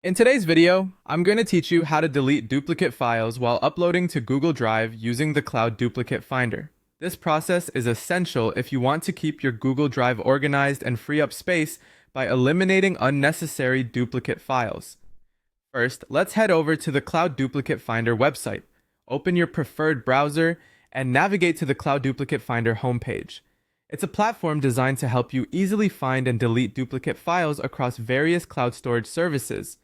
In today's video, I'm going to teach you how to delete duplicate files while uploading to Google Drive using the Cloud Duplicate Finder. This process is essential if you want to keep your Google Drive organized and free up space by eliminating unnecessary duplicate files. First, let's head over to the Cloud Duplicate Finder website. Open your preferred browser and navigate to the Cloud Duplicate Finder homepage. It's a platform designed to help you easily find and delete duplicate files across various cloud storage services.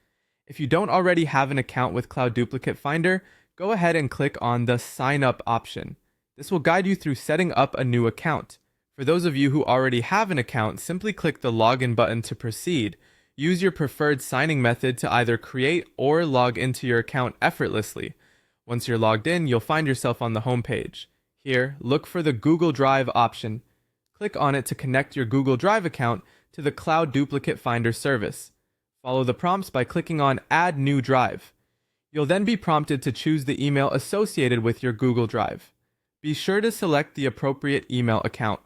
If you don't already have an account with Cloud Duplicate Finder, go ahead and click on the Sign Up option. This will guide you through setting up a new account. For those of you who already have an account, simply click the Login button to proceed. Use your preferred signing method to either create or log into your account effortlessly. Once you're logged in, you'll find yourself on the home page. Here, look for the Google Drive option. Click on it to connect your Google Drive account to the Cloud Duplicate Finder service. Follow the prompts by clicking on Add New Drive. You'll then be prompted to choose the email associated with your Google Drive. Be sure to select the appropriate email account.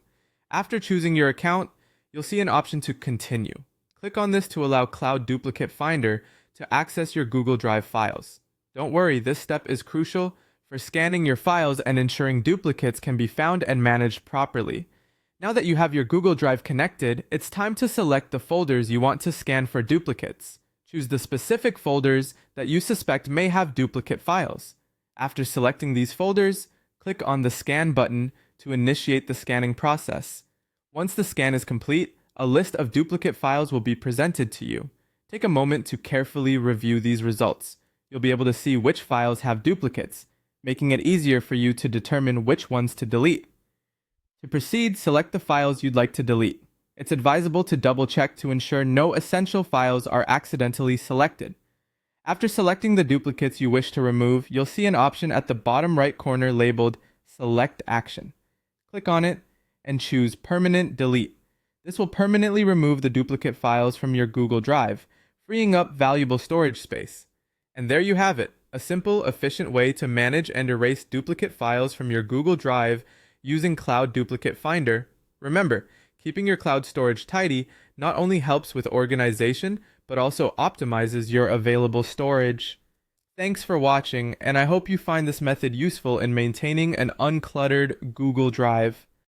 After choosing your account, you'll see an option to continue. Click on this to allow Cloud Duplicate Finder to access your Google Drive files. Don't worry, this step is crucial for scanning your files and ensuring duplicates can be found and managed properly. Now that you have your Google Drive connected, it's time to select the folders you want to scan for duplicates. Choose the specific folders that you suspect may have duplicate files. After selecting these folders, click on the Scan button to initiate the scanning process. Once the scan is complete, a list of duplicate files will be presented to you. Take a moment to carefully review these results. You'll be able to see which files have duplicates, making it easier for you to determine which ones to delete. To proceed, select the files you'd like to delete. It's advisable to double-check to ensure no essential files are accidentally selected. After selecting the duplicates you wish to remove, you'll see an option at the bottom right corner labeled Select Action. Click on it and choose Permanent Delete. This will permanently remove the duplicate files from your Google Drive, freeing up valuable storage space. And there you have it, a simple, efficient way to manage and erase duplicate files from your Google Drive using Cloud Duplicate Finder. Remember, keeping your cloud storage tidy not only helps with organization, but also optimizes your available storage. Thanks for watching, and I hope you find this method useful in maintaining an uncluttered Google Drive.